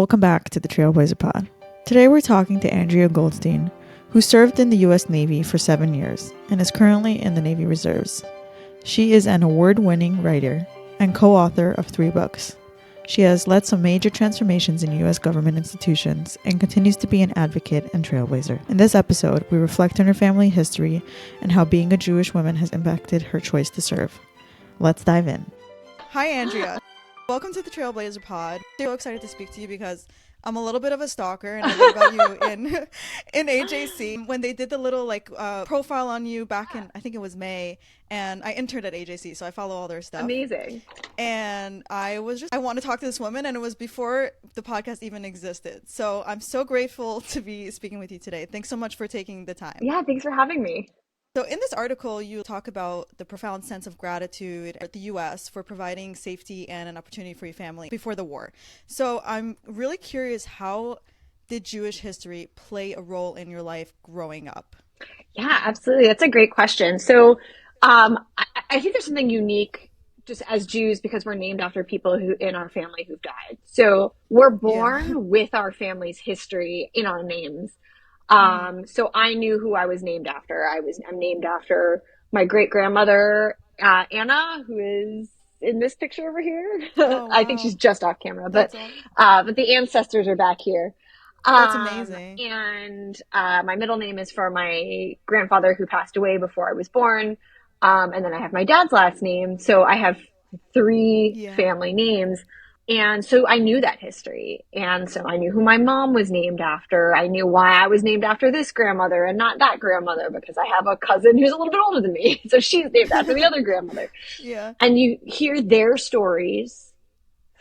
Welcome back to the TrailBLAZER pod. Today we're talking to Andrea Goldstein, who served in the U.S. Navy for 7 years and is currently in the Navy Reserves. She is an award-winning writer and co-author of 3 books. She has led some major transformations in U.S. government institutions and continues to be an advocate and trailblazer. In this episode, we reflect on her family history and how being a Jewish woman has impacted her choice to serve. Let's dive in. Hi, Andrea. Welcome to the TrailBLAZER pod. I'm so excited to speak to you because I'm a little bit of a stalker, and I read about you in AJC when they did the little profile on you back in, I think it was May, and I interned at AJC, so I follow all their stuff. Amazing. And I want to talk to this woman, and it was before the podcast even existed. So I'm so grateful to be speaking with you today. Thanks so much for taking the time. Yeah, thanks for having me. So in this article, you talk about the profound sense of gratitude at the U.S. for providing safety and an opportunity for your family before the war. So I'm really curious, how did Jewish history play a role in your life growing up? Yeah, absolutely. That's a great question. So I think there's something unique just as Jews because we're named after people who in our family who've died. So we're born with our family's history in our names. So I knew who I was named after. I'm named after my great grandmother, Anna, who is in this picture over here. Oh, wow. I think she's just off camera, but the ancestors are back here. That's amazing. And my middle name is for my grandfather who passed away before I was born. And then I have my dad's last name. So I have 3 family names. And so I knew that history. And so I knew who my mom was named after. I knew why I was named after this grandmother and not that grandmother, because I have a cousin who's a little bit older than me. So she's named after the other grandmother. Yeah. And you hear their stories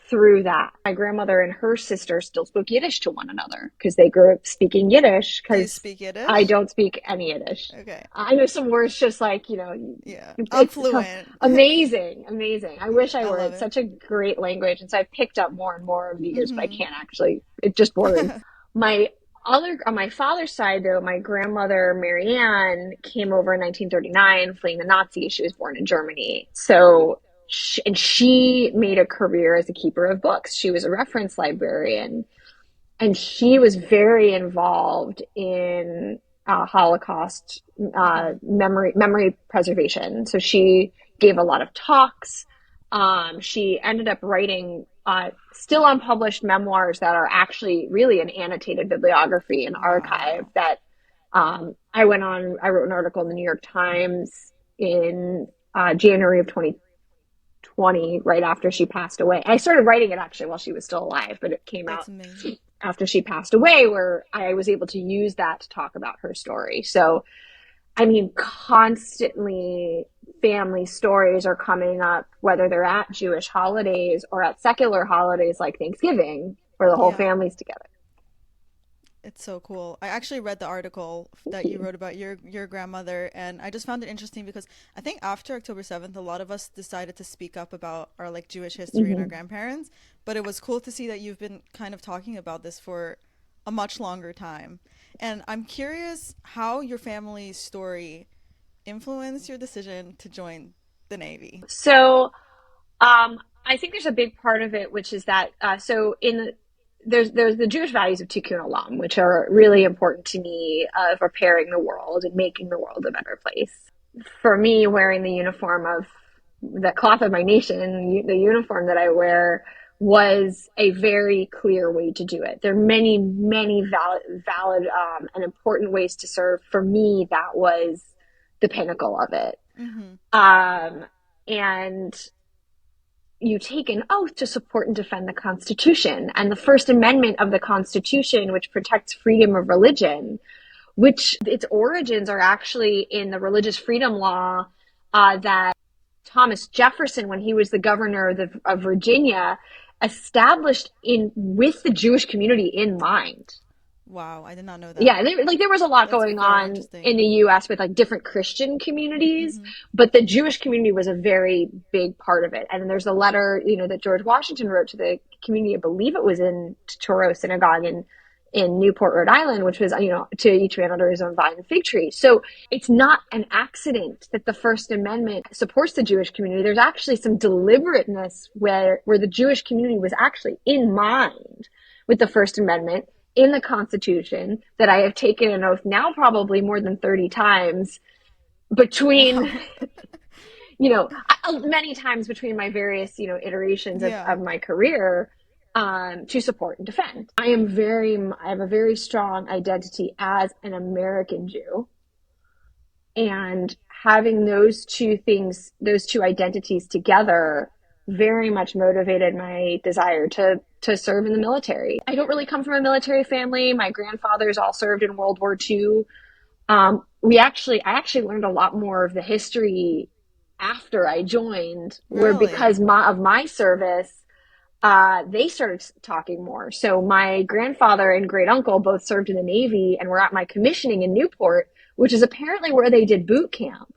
through that. My grandmother and her sister still spoke Yiddish to one another because they grew up speaking Yiddish. Do you speak Yiddish? I don't speak any Yiddish. Okay. I know some words just like, I'm fluent. Amazing. I wish I were. love It's it. such a great language. And so I've picked up more and more over the years, but I can't actually, it just borders. On my father's side, though, my grandmother, Marianne, came over in 1939 fleeing the Nazis. She was born in Germany. So she made a career as a keeper of books. She was a reference librarian, and she was very involved in Holocaust memory preservation. So she gave a lot of talks. She ended up writing still unpublished memoirs that are actually really an annotated bibliography and archive that I wrote an article in the New York Times in January of 2020, right after she passed away. I started writing it actually while she was still alive, but it came out after she passed away, where I was able to use that to talk about her story. So, I mean, constantly family stories are coming up, whether they're at Jewish holidays or at secular holidays like Thanksgiving, where the whole family's together. It's so cool. I actually read the article that you wrote about your grandmother, and I just found it interesting because I think after October 7th, a lot of us decided to speak up about our Jewish history and our grandparents, but it was cool to see that you've been kind of talking about this for a much longer time. And I'm curious how your family's story influenced your decision to join the Navy. So I think there's a big part of it, which is that there's the Jewish values of Tikkun Olam, which are really important to me, of repairing the world and making the world a better place. For me, wearing the uniform of the cloth of my nation, the uniform that I wear, was a very clear way to do it. There are many, many valid and important ways to serve. For me, that was the pinnacle of it. And you take an oath to support and defend the Constitution, and the First Amendment of the Constitution, which protects freedom of religion, which its origins are actually in the religious freedom law that Thomas Jefferson, when he was the governor of Virginia, established with the Jewish community in mind. Wow, I did not know that. Yeah, there was a lot going on in the U.S. with different Christian communities, but the Jewish community was a very big part of it. And there's a letter, that George Washington wrote to the community. I believe it was in Touro Synagogue in Newport, Rhode Island, which was, to each man under his own vine and fig tree. So it's not an accident that the First Amendment supports the Jewish community. There's actually some deliberateness where the Jewish community was actually in mind with the First Amendment in the Constitution that I have taken an oath now probably more than 30 times between, Wow. many times between my various, iterations Yeah. of my career, to support and defend. I have a very strong identity as an American Jew, and having those two things, those two identities together very much motivated my desire to serve in the military. I don't really come from a military family. My grandfathers all served in World War II. I actually learned a lot more of the history after I joined, where Really? because of my service, they started talking more. So my grandfather and great uncle both served in the Navy and were at my commissioning in Newport, which is apparently where they did boot camp.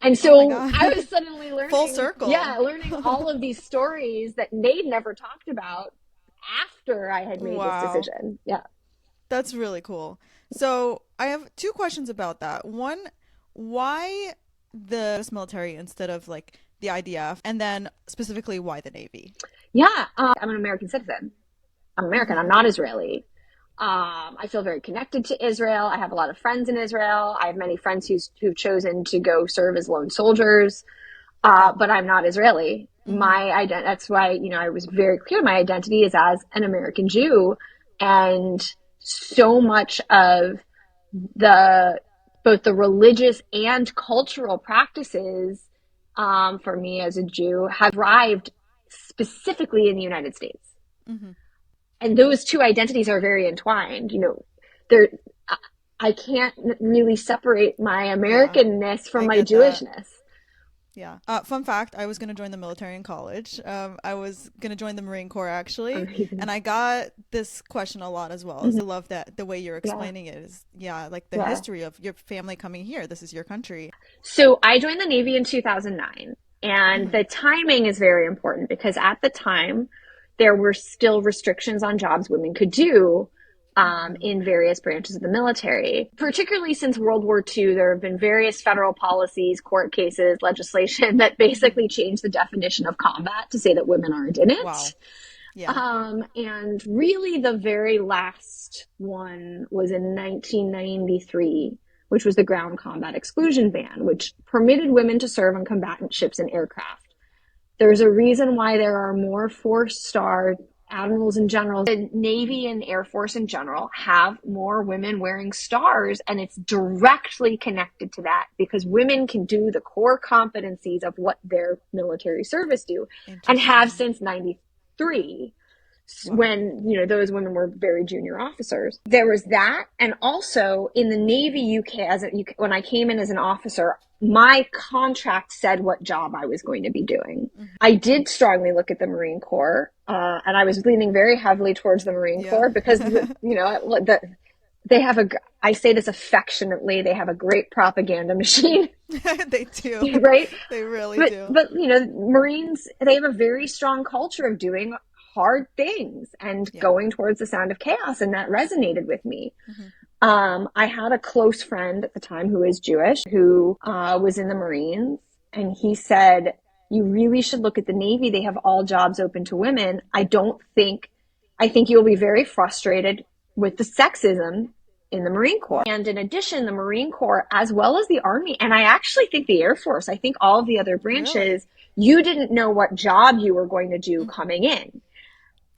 And Oh my so God. I was suddenly Full learning, circle. learning all of these stories that they'd never talked about after I had made this Wow. decision. Yeah. That's really cool. So I have two questions about that. One, why the US military instead of like the IDF? And then specifically, why the Navy? Yeah. I'm an American citizen. I'm American. I'm Mm-hmm. not Israeli. I feel very connected to Israel. I have a lot of friends in Israel. I have many friends who've chosen to go serve as lone soldiers. Yeah. But I'm not Israeli. Mm-hmm. That's why, I was very clear. My identity is as an American Jew. And so much of the, both the religious and cultural practices, for me as a Jew have thrived specifically in the United States. Mm-hmm. And those two identities are very entwined. They're, I can't really separate my Yeah. Americanness from I my get that. Jewishness. Yeah. Fun fact, I was going to join the military in college. I was going to join the Marine Corps actually. Amazing. And I got this question a lot as well. Mm-hmm. I love that the way you're Yeah. explaining it is, yeah, like the Yeah. history of your family coming here. This is your country. So I joined the Navy in 2009, and Mm-hmm. the timing is very important because at the time there were still restrictions on jobs women could do, Mm-hmm. in various branches of the military. Particularly since World War II, there have been various federal policies, court cases, legislation that Mm-hmm. basically changed the definition of combat to say that women aren't in it. Wow. Yeah. And really the very last one was in 1993, which was the ground combat exclusion ban, which permitted women to serve on combatant ships and aircraft. There's a reason why there are more four-star admirals and generals. The Navy and Air Force in general have more women wearing stars, and it's directly connected to that because women can do the core competencies of what their military service do and have Interesting. since 93, Wow. when those women were very junior officers. There was that, and also in the Navy UK, when I came in as an officer, my contract said what job I was going to be doing. Mm-hmm. I did strongly look at the Marine Corps, and I was leaning very heavily towards the Marine Yeah. Corps because they have I say this affectionately, they have a great propaganda machine. They do. Right? They really but do. but Marines, they have a very strong culture of doing hard things and Yeah. going towards the sound of chaos, and that resonated with me. Mm-hmm. I had a close friend at the time who is Jewish, who was in the Marines, and he said, "You really should look at the Navy. They have all jobs open to women. I think you'll be very frustrated with the sexism in the Marine Corps." Wow. And in addition, the Marine Corps, as well as the Army, and I actually think the Air Force, I think all of the other Really? branches, you didn't know what job you were going to do coming in.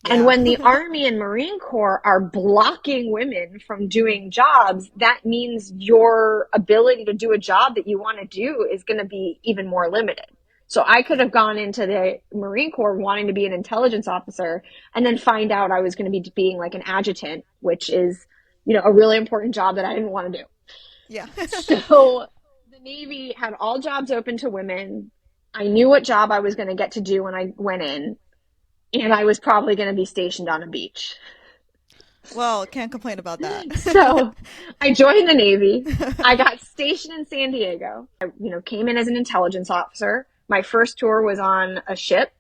And Yeah. when the Army and Marine Corps are blocking women from Mm-hmm. doing jobs, that means your ability to do a job that you want to do is going to be even more limited. So I could Yeah. have gone into the Marine Corps wanting to be an intelligence officer and then find out I was going to be being like an adjutant, which is, a really important job that I didn't want to do. Yeah. So the Navy had all jobs open to women. I knew what job I was going to get to do when I went in, and I was probably going to be stationed on a beach. Well, can't complain about that. So I joined the Navy. I got stationed in San Diego. I, came in as an intelligence officer. My first tour was on a ship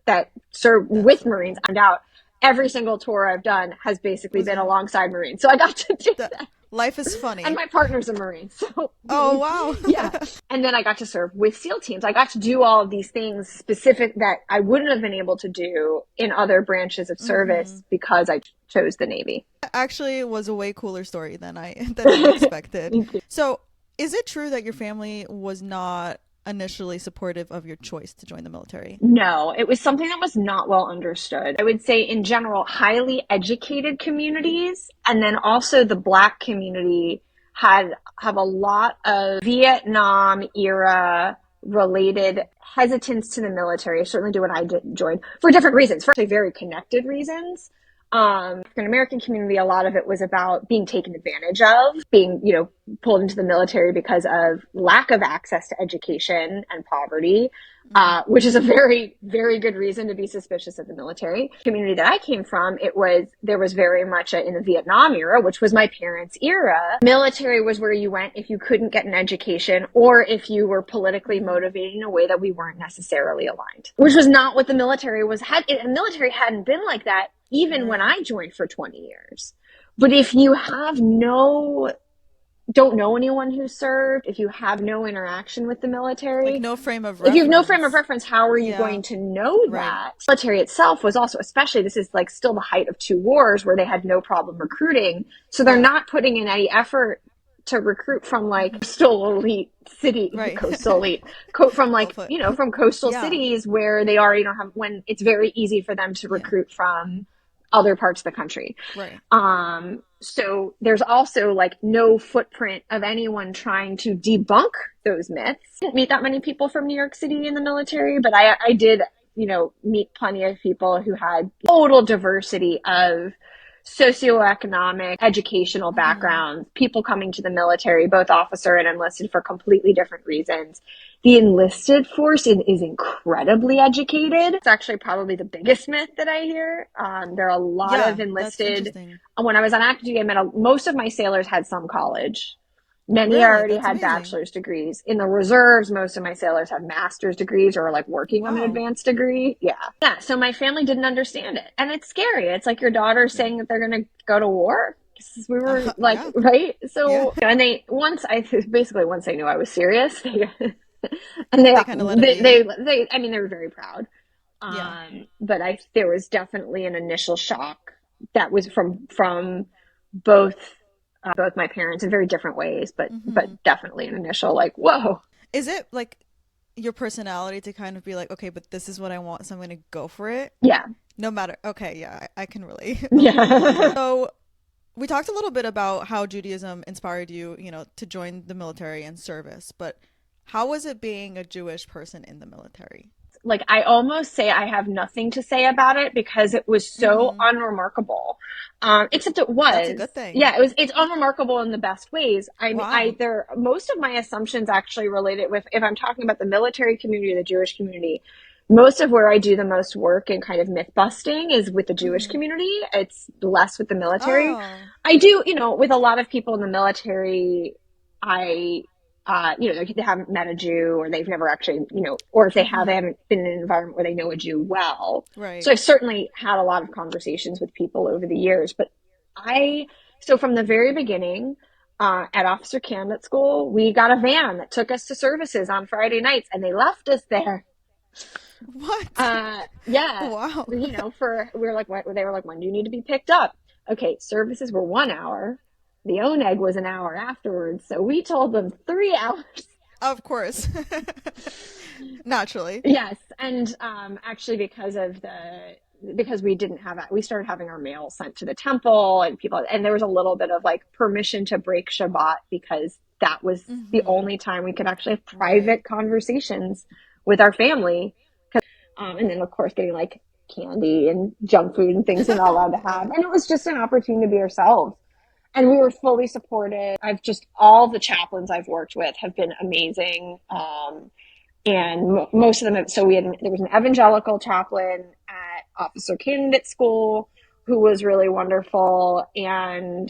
that served That's with so Marines. cool. I found out. every single tour I've done has basically Was been it alongside Marines. So I got to do that that. life is And funny. my partner's a Marine. So Oh, wow. yeah. And then I got to serve with SEAL teams. I got to do all of these things specific that I wouldn't have been able to do in other branches of service because I chose the Navy. Actually, it was a way cooler story than I expected. Thank you. So, is it true that your family was not initially supportive of your choice to join the military? No, it was something that was not well understood. I would say, in general, highly educated communities, and then also the Black community have a lot of Vietnam era related hesitance to the military. I certainly do when I joined for different reasons, for very connected reasons. African American community, a lot of it was about being taken advantage of, being, pulled into the military because of lack of access to education and poverty, which is a very, very good reason to be suspicious of the military. The community that I came from, there was very much in the Vietnam era, which was my parents' era. Military was where you went if you couldn't get an education or if you were politically motivated in a way that we weren't necessarily aligned, which was not what the military was. The military hadn't been like that even when I joined for 20 years. But if you don't know anyone who served, if you have no interaction with the military, Like no frame of if you have no reference. frame of reference, how are you going to know that? The military itself was also, especially, this is like still the height of two wars where they had no problem recruiting. So they're not putting in any effort to recruit from like coastal elite city, coastal elite, from like, from coastal cities where they already don't have, when it's very easy for them to recruit from other parts of the country. Right. So there's also like no footprint of anyone trying to debunk those myths. I didn't meet that many people from New York City in the military, but I did, meet plenty of people who had total diversity of socioeconomic, educational backgrounds, people coming to the military, both officer and enlisted, for completely different reasons. The enlisted force is incredibly educated. It's actually probably the biggest myth that I hear. There are a lot of enlisted. When I was on active duty, I met most of my sailors had some college. Many already had bachelor's degrees. In the reserves, most of my sailors have master's degrees or are like working on an advanced degree. Yeah. So my family didn't understand it. And it's scary. It's like your daughter saying that they're going to go to war. We were like, right? So, and once they knew I was serious, and they kind of let it be. I mean, they were very proud. But there was definitely an initial shock that was from both my parents in very different ways, but definitely an initial like, whoa. Is it like your personality to kind of be like, okay, but this is what I want, so I'm going to go for it? Yeah. No matter. Okay, yeah, I can relate. Yeah. So we talked a little bit about how Judaism inspired you, to join the military and service, but how was it being a Jewish person in the military? Like, I almost say I have nothing to say about it because it was so unremarkable. Except it was. That's a good thing. Yeah, it's unremarkable in the best ways. Most of my assumptions actually related with, if I'm talking about the military community or the Jewish community, most of where I do the most work and kind of myth busting is with the Jewish community. It's less with the military. I do, with a lot of people in the military, they haven't met a Jew, or they've never actually, or if they have, they haven't been in an environment where they know a Jew well. Right. So I've certainly had a lot of conversations with people over the years, but so from the very beginning, at officer candidate school, we got a van that took us to services on Friday nights, and they left us there. What? Yeah. Wow. We were like, what? They were like, when do you need to be picked up? Okay, services were 1 hour. The ONEG was an hour afterwards, so we told them 3 hours. Of course. Naturally. Yes, and actually because we started having our mail sent to the temple, and there was a little bit of like permission to break Shabbat because that was the only time we could actually have private conversations with our family. And then of course getting like candy and junk food and things we're not allowed to have. And it was just an opportunity to be ourselves. And we were fully supported. All the chaplains I've worked with have been amazing. And most of them, there was an evangelical chaplain at officer candidate school who was really wonderful and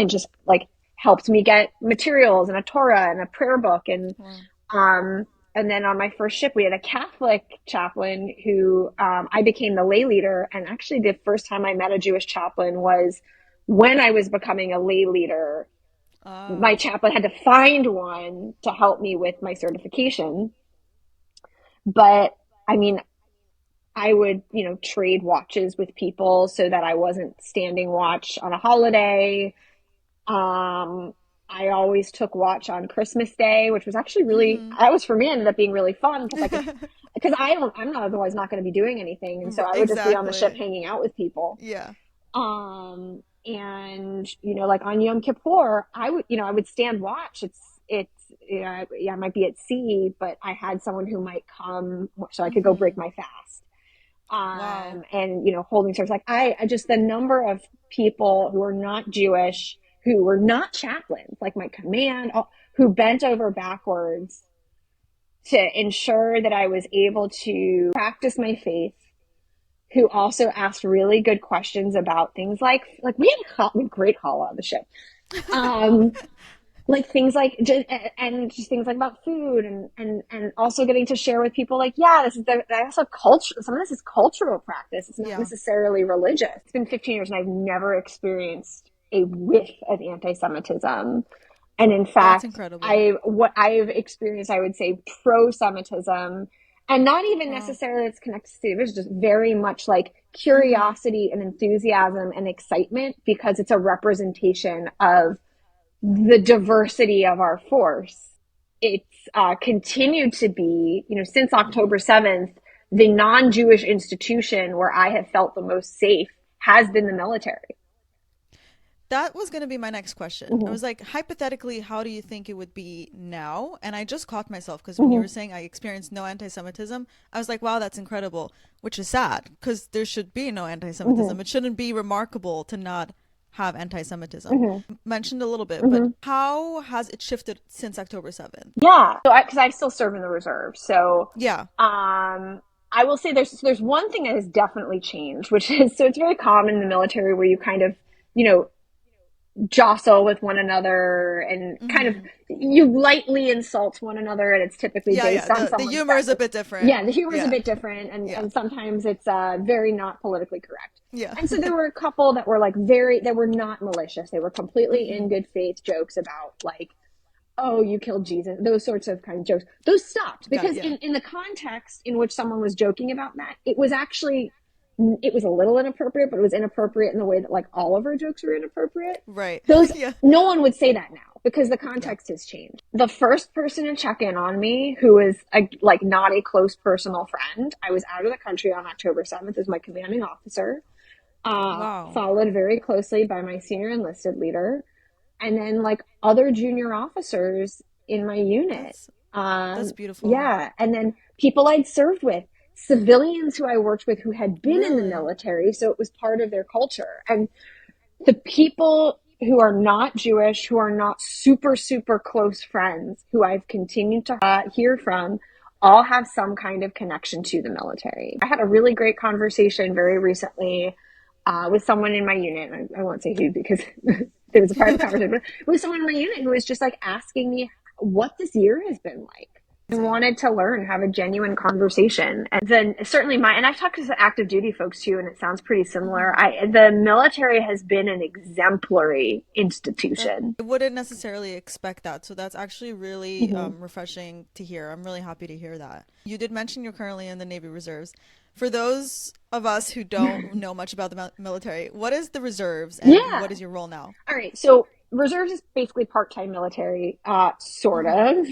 just like helped me get materials and a Torah and a prayer book. And, And then on my first ship, we had a Catholic chaplain who I became the lay leader. And actually, the first time I met a Jewish chaplain was when I was becoming a lay leader. My chaplain had to find one to help me with my certification. But I mean, I would, trade watches with people so that I wasn't standing watch on a holiday. I always took watch on Christmas Day, which was actually really, that was for me, ended up being really fun because I'm not otherwise not going to be doing anything. And so I would just be on the ship Exactly. hanging out with people. Yeah. And, like on Yom Kippur, I would stand watch. I might be at sea, but I had someone who might come so I could go break my fast. Wow. And, holding service. Like I just, the number of people who are not Jewish, who were not chaplains, like my command, who bent over backwards to ensure that I was able to practice my faith, who also asked really good questions about things like we had great challah on the ship. Like things like just things like about food and also getting to share with people like, yeah, this is also culture. Some of this is cultural practice. It's not necessarily religious. It's been 15 years and I've never experienced a whiff of anti-Semitism. And in fact, That's incredible. what I've experienced, I would say pro-Semitism, and not even necessarily it's connected to it was just very much like curiosity and enthusiasm and excitement because it's a representation of the diversity of our force. It's continued to be, since October 7th, the non-Jewish institution where I have felt the most safe has been the military. That was going to be my next question. I was like, hypothetically, how do you think it would be now? And I just caught myself because when you were saying I experienced no anti-Semitism, I was like, wow, that's incredible, which is sad because there should be no anti-Semitism. It shouldn't be remarkable to not have anti-Semitism. Mentioned a little bit, but how has it shifted since October 7th? Yeah. So because I still serve in the reserve. So Yeah. I will say there's one thing that has definitely changed, which is, so it's very common in the military where you kind of, jostle with one another and kind of you lightly insult one another, and it's typically based on The someone's humor is a bit different. yeah, the humor is a bit different, and sometimes it's very not politically correct. Yeah. And so there were a couple that were like that were not malicious. They were completely in good faith jokes about like, oh, you killed Jesus, those sorts of kind of jokes. Those stopped because in the context in which someone was joking about that, it was a little inappropriate, but it was inappropriate in the way that like all of our jokes were inappropriate. Right. Those Yeah. No one would say that now because the context has changed. The first person to check in on me, who was not a close personal friend, I was out of the country on October 7th as my commanding officer, Wow. followed very closely by my senior enlisted leader, and then like other junior officers in my unit. That's beautiful. Yeah, and then people I'd served with, civilians who I worked with who had been in the Really? military, so it was part of their culture. And the people who are not Jewish, who are not super, super close friends, who I've continued to hear from, all have some kind of connection to the military. I had a really great conversation very recently with someone in my unit. I won't say who because it was a private conversation, but with someone in my unit who was just like asking me what this year has been like. I wanted to learn, have a genuine conversation. And then certainly and I've talked to active duty folks too, and it sounds pretty similar. The military has been an exemplary institution. I wouldn't necessarily expect that. So that's actually really refreshing to hear. I'm really happy to hear that. You did mention you're currently in the Navy Reserves. For those of us who don't know much about the military, what is the reserves and what is your role now? All right. So reserves is basically part-time military, sort of.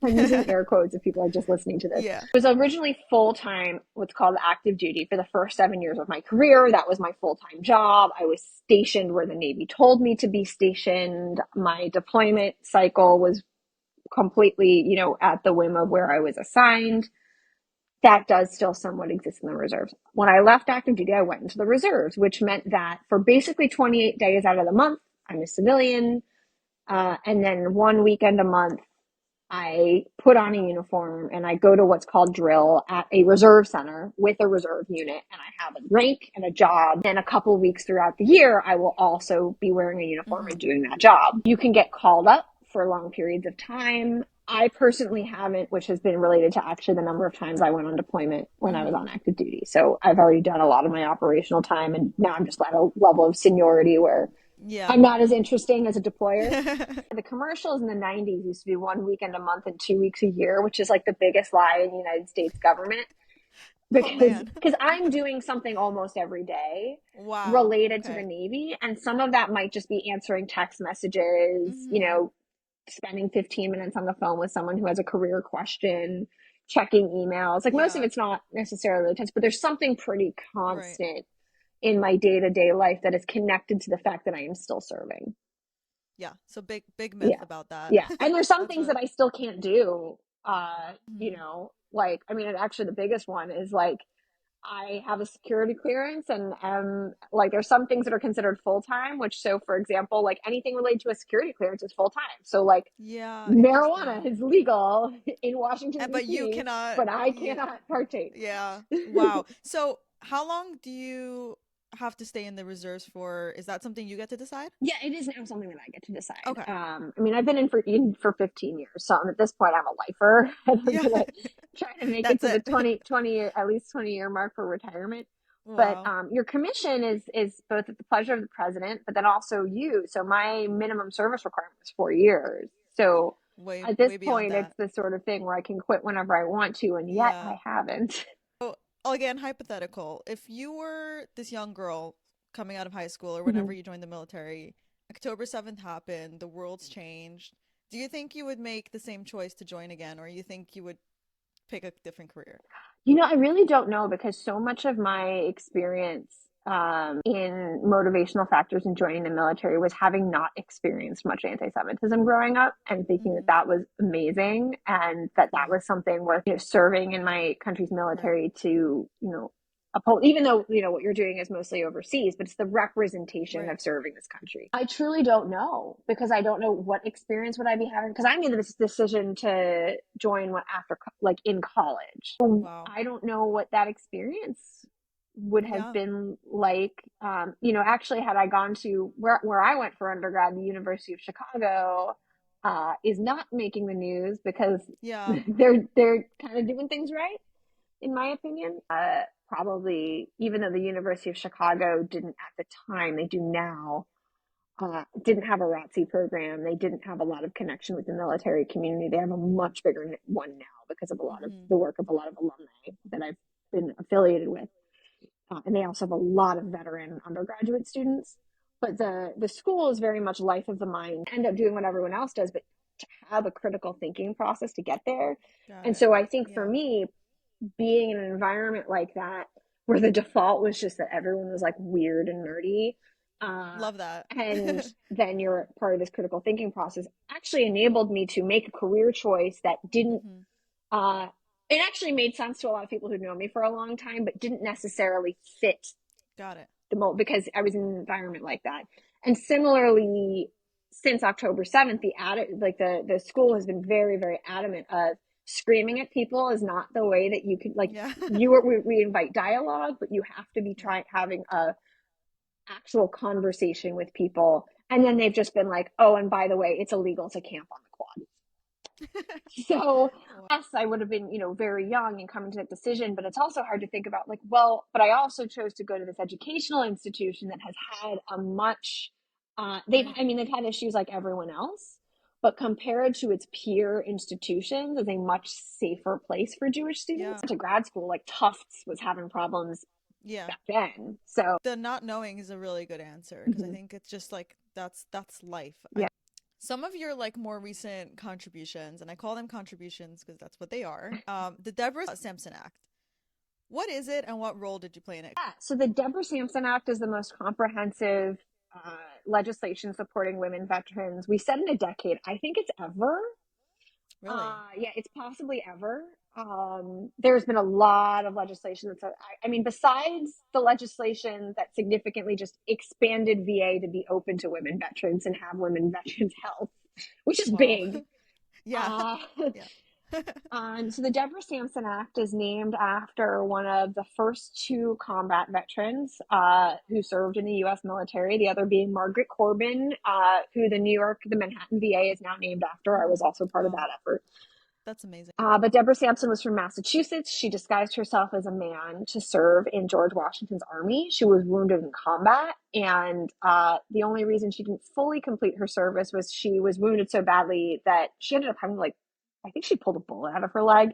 I'm using air quotes if people are just listening to this. Yeah. It was originally full-time, what's called active duty for the first 7 years of my career. That was my full-time job. I was stationed where the Navy told me to be stationed. My deployment cycle was completely, at the whim of where I was assigned. That does still somewhat exist in the reserves. When I left active duty, I went into the reserves, which meant that for basically 28 days out of the month, I'm a civilian. And then one weekend a month, I put on a uniform and I go to what's called drill at a reserve center with a reserve unit. And I have a rank and a job. And a couple of weeks throughout the year, I will also be wearing a uniform and doing that job. You can get called up for long periods of time. I personally haven't, which has been related to actually the number of times I went on deployment when I was Mm-hmm. on active duty. So I've already done a lot of my operational time, and now I'm just at a level of seniority where Yeah. I'm not as interesting as a deployer. The commercials in the 90s used to be 1 weekend a month and 2 weeks a year, which is like the biggest lie in the United States government Oh because man. I'm doing something almost every day Wow. related to the Okay. Navy, and some of that might just be answering text messages, Mm-hmm. spending 15 minutes on the phone with someone who has a career question, checking emails. Like most of Yeah. it's not necessarily really tense, but there's something pretty Right. constant in my day-to-day life that is connected to the fact that I am still serving. Yeah. So big myth Yeah. about that. Yeah. And there's some That's things really. that I still can't do. Mhm. Like, I mean, actually the biggest one is like I have a security clearance and like there's some things that are considered full time, which so for example, like anything related to a security clearance is full time. So like Yeah. marijuana Interesting. is legal in Washington But you D.C., cannot. but I Yeah. cannot partake. Yeah. Wow. So how long do you have to stay in the reserves for? Is that something you get to decide? Yeah, it is now something that I get to decide. Okay. I mean, I've been in for 15 years, so at this point, I'm a lifer, and I'm Yeah. gonna try to make it That's to the it. 20 year, at least 20-year mark for retirement. But Wow. your commission is both at the pleasure of the president, but then also you. So my minimum service requirement is 4 years. So Way at this way beyond point, it's that. the sort of thing where I can quit whenever I want to, and yet Yeah. I haven't. So again, hypothetical. If you were this young girl coming out of high school or whenever you joined the military, October 7th happened, the world's changed. Do you think you would make the same choice to join again, or you think you would pick a different career? I really don't know because so much of my experience in motivational factors in joining the military was having not experienced much anti-Semitism growing up and thinking that Mm-hmm. that was amazing and that Yeah. was something worth serving in my country's Right. military to uphold, even though what you're doing is mostly overseas, but it's the representation Right. of serving this country. I truly don't know because I don't know what experience would I be having because I made this decision to join after like in college. Wow. I don't know what that experience would have Yeah. been like. Actually, had I gone to where I went for undergrad, the University of Chicago is not making the news because Yeah. they're kind of doing things right, in my opinion. Probably, even though the University of Chicago didn't at the time, they do now. Didn't have a ROTC program. They didn't have a lot of connection with the military community. They have a much bigger one now because of a lot of Mm-hmm. the work of a lot of alumni that I've been affiliated with. And they also have a lot of veteran undergraduate students. But the school is very much life of the mind. End up doing what everyone else does, but to have a critical thinking process to get there. Got And it. so I think for Yeah. me, being in an environment like that, where the default was just that everyone was like weird and nerdy, uh, Love that. and then you're part of this critical thinking process, actually enabled me to make a career choice that didn't Mm-hmm. uh, it actually made sense to a lot of people who know me for a long time, but didn't necessarily fit Got it. the mold because I was in an environment like that. And similarly, since October 7th, the school has been very, very adamant of screaming at people is not the way that you could like Yeah. we invite dialogue, but you have to be Yeah. trying having a actual conversation with people. And then they've just been like, oh, and by the way, it's illegal to camp on the quad. So Wow. yes, I would have been, very young and coming to that decision, but it's also hard to think about like, well, but I also chose to go to this educational institution that has had a much, Right. they've had issues like everyone else, but compared to its peer institutions, is a much safer place for Jewish students. Yeah. To grad school, like Tufts was having problems Yeah. back then. So, The not knowing is a really good answer because I mhm, think it's just like that's life. yeah. Some of your like more recent contributions, and I call them contributions because that's what they are. The Deborah Sampson Act. What is it, and what role did you play in it? Yeah, so the Deborah Sampson Act is the most comprehensive legislation supporting women veterans. We said in a decade. I think it's ever. Really? Yeah, it's possibly ever. There's been a lot of legislation that's, I mean, besides the legislation that significantly just expanded VA to be open to women veterans and have women veterans health, which is Wow. big. Yeah. Uh, Yeah. So the Deborah Sampson Act is named after one of the first two combat veterans who served in the U.S. military, the other being Margaret Corbin, who the Manhattan VA is now named after. I was also part of Wow, that effort. that's amazing. But Deborah Sampson was from Massachusetts. She disguised herself as a man to serve in George Washington's army. She was wounded in combat, and the only reason she didn't fully complete her service was she was wounded so badly that she ended up having, like, I think she pulled a bullet out of her leg.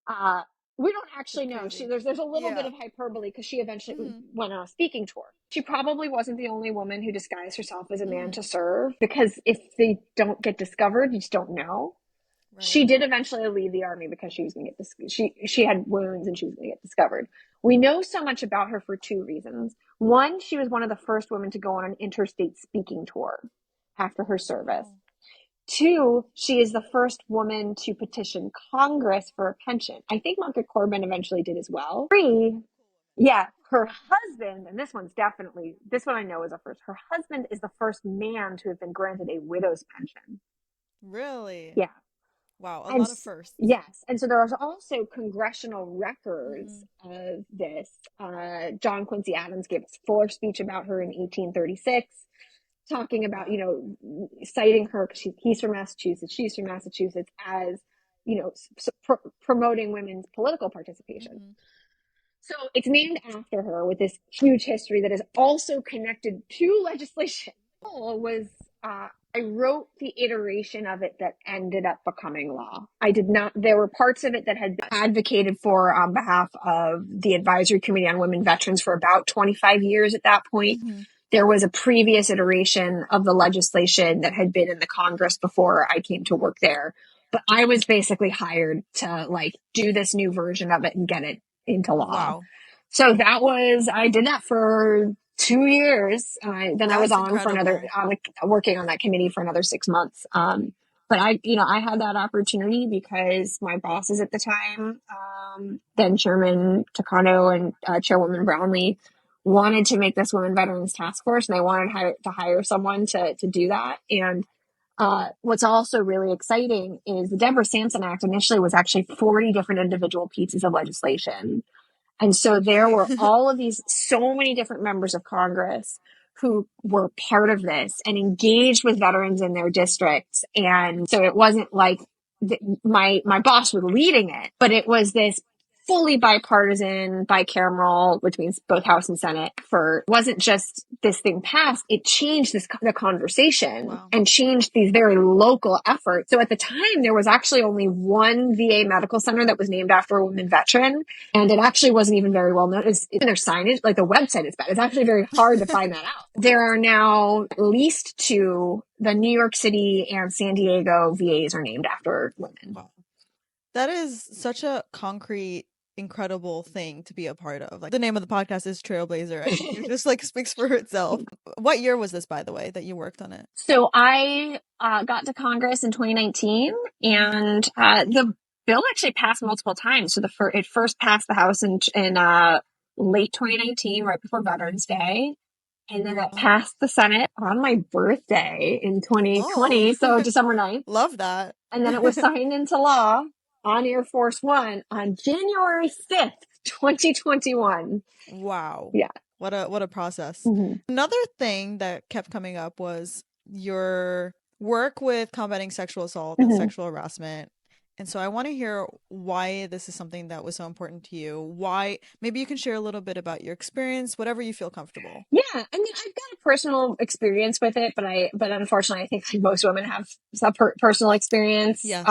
Uh, we don't That's actually know. crazy. There's a little bit Yeah. of hyperbole because she eventually Hmm. went on a speaking tour. She probably wasn't the only woman who disguised herself as a man Hmm. to serve, because if they don't get discovered, you just don't know. Right. She did eventually leave the army because she was going to get she had wounds and she was going to get discovered. We know so much about her for two reasons. One, she was one of the first women to go on an interstate speaking tour after her service. Oh. Two, she is the first woman to petition Congress for a pension. I think Margaret Corbin eventually did as well. Three, yeah, her husband, and this one I know is a first. Her husband is the first man to have been granted a widow's pension. Really? Yeah. Wow, a And lot of firsts. yes, and so there are also congressional records Hmm. of this. John Quincy Adams gave a fuller speech about her in 1836, talking about, Wow. citing her because he's from Massachusetts, she's from Massachusetts, as, promoting women's political participation. Hmm. So it's named after her with this huge history that is also connected to legislation. Was I wrote the iteration of it that ended up becoming law. I did not, there were parts of it that had been advocated for on behalf of the Advisory Committee on Women Veterans for about 25 years at that point. Hmm. There was a previous iteration of the legislation that had been in the Congress before I came to work there. But I was basically hired to, like, do this new version of it and get it into law. Wow. So I did that for 2 years. Then I was That's on for incredible. working on that committee for another 6 months. But I had that opportunity because my bosses at the time, then Chairman Takano and Chairwoman Brownlee, wanted to make this Women Veterans Task Force, and they wanted to hire someone to do that. And what's also really exciting is the Deborah Sampson Act initially was actually 40 different individual pieces of legislation. And so there Okay. were all of these, so many different members of Congress who were part of this and engaged with veterans in their districts. And so it wasn't like my boss was leading it, but it was this fully bipartisan, bicameral, which means both House and Senate. For it wasn't just this thing passed; it changed the conversation Wow. and changed these very local efforts. So at the time, there was actually only one VA medical center that was named after a woman veteran, and it actually wasn't even very well known. It's in their signage, like the website is bad. It's actually very hard to find that out. There are now at least two. The New York City and San Diego VAs are named after women. Wow. That is such a concrete, incredible thing to be a part of. Like, the name of the podcast is TrailBLAZER. I think it just like speaks for itself. What year was this, by the way, that you worked on it? So I got to Congress in 2019, and the bill actually passed multiple times. So it first passed the House in late 2019, right before Veterans Day. And then it passed the Senate on my birthday in 2020, Oh, so December 9th. love that. And then it was signed into law on Air Force One on January 5th, 2021. Wow. Yeah. What a process. Mm-hmm. Another thing that kept coming up was your work with combating sexual assault and Mm-hmm. sexual harassment. And so I want to hear why this is something that was so important to you. Why, maybe you can share a little bit about your experience, whatever you feel comfortable. Yeah, I mean, I've got a personal experience with it, but unfortunately, I think like most women have some personal experience. Yes.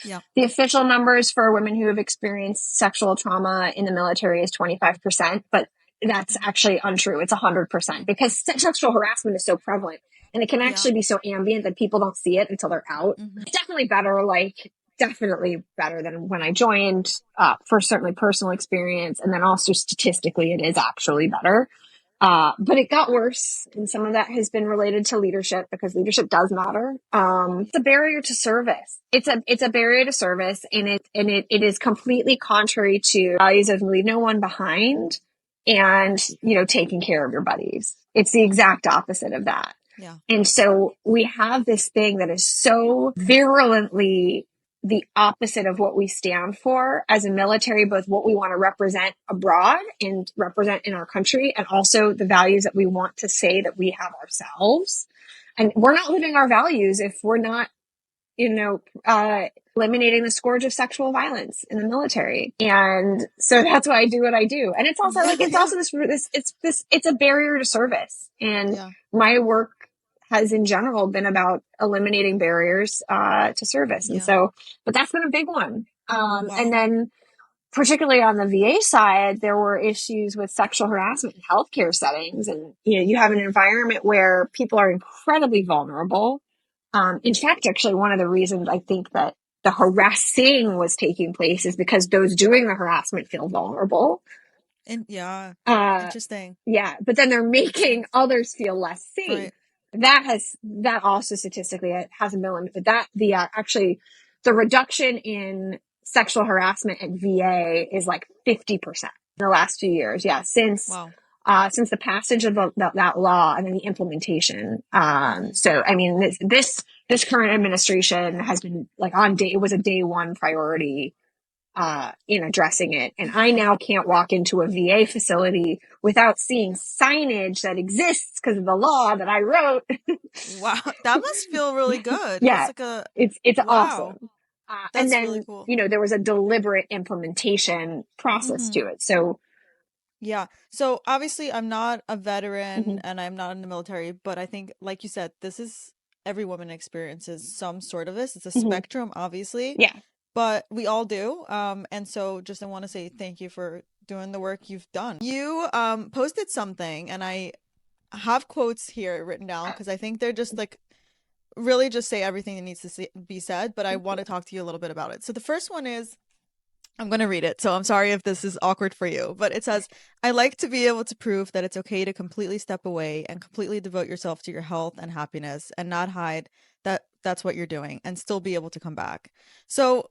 Yeah. The official numbers for women who have experienced sexual trauma in the military is 25%, but that's Mhm. actually untrue. It's 100% because sexual harassment is so prevalent, and it can Yeah. actually be so ambient that people don't see it until they're out. Mhm. It's definitely better than when I joined, for certainly personal experience. And then also statistically, it is actually better. But it got worse. And some of that has been related to leadership because leadership does matter. It's a barrier to service. It's a barrier to service, and it is completely contrary to values of leave no one behind and, taking care of your buddies. It's the exact opposite of that. Yeah. And so we have this thing that is so virulently the opposite of what we stand for as a military, both what we want to represent abroad and represent in our country, and also the values that we want to say that we have ourselves. And we're not living our values if we're not, eliminating the scourge of sexual violence in the military. And so that's why I do what I do. And it's also it's a barrier to service. And my work has in general been about eliminating barriers to service. And so, but that's been a big one. And then particularly on the VA side, there were issues with sexual harassment in healthcare settings. And, you have an environment where people are incredibly vulnerable. In fact, actually, one of the reasons I think that the harassing was taking place is because those doing the harassment feel vulnerable. And interesting. Yeah, but then they're making others feel less safe. Right. That also statistically hasn't been limited. That actually the reduction in sexual harassment at VA is like 50% in the last few years. Yeah, since the passage of that law and then the implementation. So I mean, this current administration has been like it was a day one priority in addressing it. And I now can't walk into a VA facility without seeing signage that exists because of the law that I wrote. Wow, that must feel really good. Yeah, it's awesome. That's and then really cool. There was a deliberate implementation process to it. So so obviously I'm not a veteran and I'm not in the military, but I think, like you said, every woman experiences some sort of this. It's a spectrum, obviously. Yeah. But we all do. And so I want to say thank you for doing the work you've done. You posted something, and I have quotes here written down because I think they're just like really just say everything that needs to be said. But I want to talk to you a little bit about it. So the first one is, I'm going to read it. So I'm sorry if this is awkward for you, but it says, I like to be able to prove that it's okay to completely step away and completely devote yourself to your health and happiness and not hide that that's what you're doing and still be able to come back. So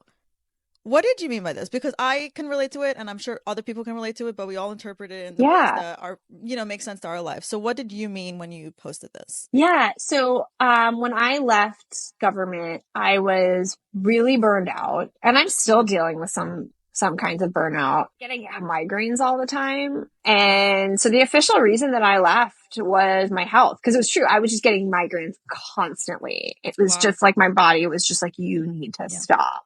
what did you mean by this? Because I can relate to it, and I'm sure other people can relate to it, but we all interpret it in the ways that are, make sense to our lives. So what did you mean when you posted this? Yeah. So when I left government, I was really burned out, and I'm still dealing with some kinds of burnout, getting migraines all the time. And so the official reason that I left was my health, because it was true. I was just getting migraines constantly. It was just like my body was just like, you need to stop.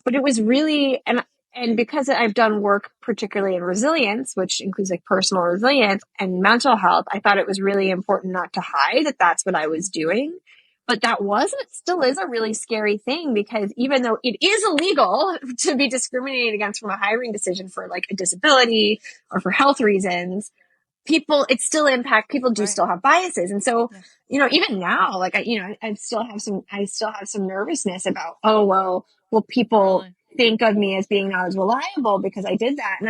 But it was really, and because I've done work particularly in resilience, which includes like personal resilience and mental health, I thought it was really important not to hide that that's what I was doing. But that still is a really scary thing, because even though it is illegal to be discriminated against from a hiring decision for like a disability or for health reasons, people still do still have biases. And so, even now, like I still have some nervousness about, will people think of me as being not as reliable because I did that? And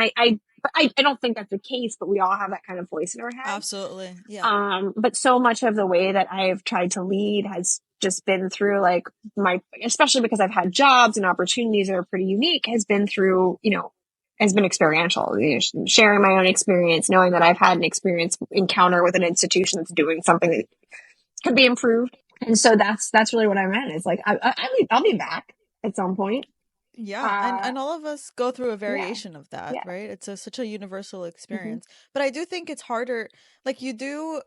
I don't think that's the case, but we all have that kind of voice in our head. Absolutely. Yeah. But so much of the way that I've tried to lead has just been through like especially because I've had jobs and opportunities that are pretty unique, has been through, has been experiential, sharing my own experience, knowing that I've had an experience encounter with an institution that's doing something that could be improved. And so that's really what I meant. It's like, I'll be back at some point. Yeah. And all of us go through a variation of that, right? It's such a universal experience. But I do think it's harder. Like you do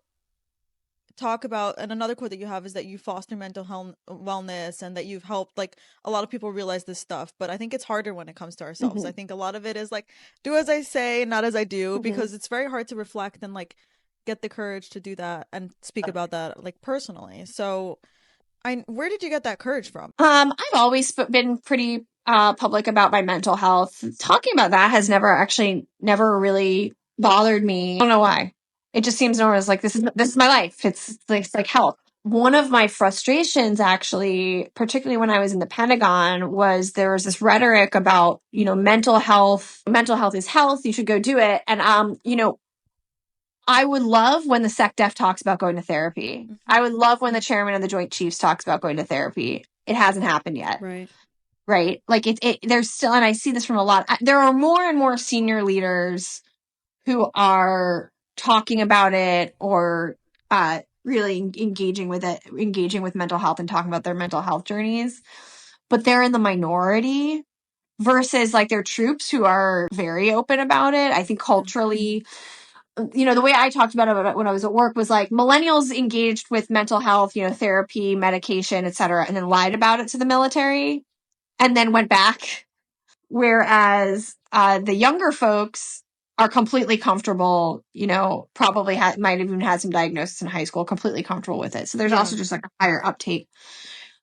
talk about, and another quote that you have is that you foster mental health wellness and that you've helped like a lot of people realize this stuff. But I think it's harder when it comes to ourselves. I think a lot of it is like, do as I say, not as I do, because it's very hard to reflect and like get the courage to do that and speak about that like personally. So where did you get that courage from? I've always been pretty public about my mental health. Talking about that has never really bothered me. I don't know why. It just seems normal. It's like, this is my life. It's like health. One of my frustrations, actually, particularly when I was in the Pentagon, was there was this rhetoric about, mental health. Mental health is health. You should go do it. And, I would love when the SecDef talks about going to therapy. I would love when the chairman of the Joint Chiefs talks about going to therapy. It hasn't happened yet. Right. Like there's still, and I see this from a lot. There are more and more senior leaders who are talking about it or really engaging with mental health and talking about their mental health journeys. but they're in the minority versus like their troops who are very open about it. I think culturally, the way I talked about it when I was at work was like millennials engaged with mental health, therapy, medication, etc., and then lied about it to the military and then went back. Whereas the younger folks are completely comfortable, probably might have even had some diagnosis in high school, completely comfortable with it. So there's also just like a higher uptake.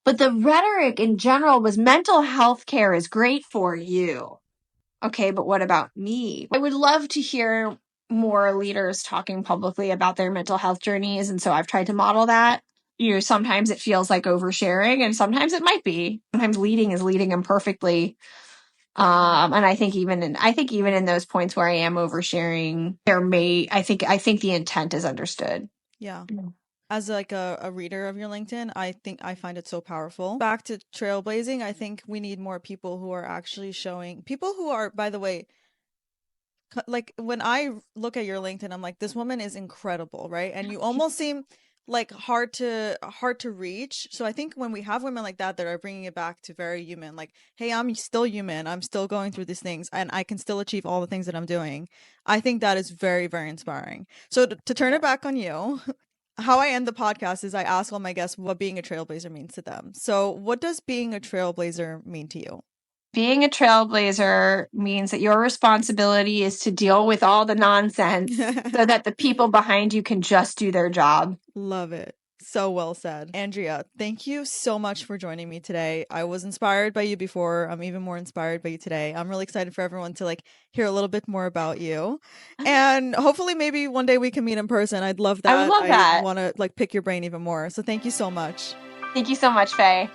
But the rhetoric in general was mental health care is great for you. Okay, but what about me? I would love to hear more leaders talking publicly about their mental health journeys. And so I've tried to model that. Sometimes it feels like oversharing and sometimes it might be. Sometimes leading is leading imperfectly. And I think even in those points where I am oversharing, I think the intent is understood. Yeah. As like a reader of your LinkedIn, I think I find it so powerful. Back to trailblazing, I think we need more people who are actually showing people who are, by the way, like when I look at your LinkedIn, I'm like, this woman is incredible, right? And you almost seem like hard to reach. So I think when we have women like that are bringing it back to very human, like, hey, I'm still human, I'm still going through these things and I can still achieve all the things that I'm doing. I think that is very, very inspiring. So to turn it back on you, how I end the podcast is I ask all my guests what being a trailblazer means to them. So what does being a trailblazer mean to you? Being a trailblazer means that your responsibility is to deal with all the nonsense so that the people behind you can just do their job. Love it. So well said. Andrea, thank you so much for joining me today. I was inspired by you before. I'm even more inspired by you today. I'm really excited for everyone to hear a little bit more about you. And hopefully maybe one day we can meet in person. I'd love that. I would love that. I want to pick your brain even more. So thank you so much. Thank you so much, Faye.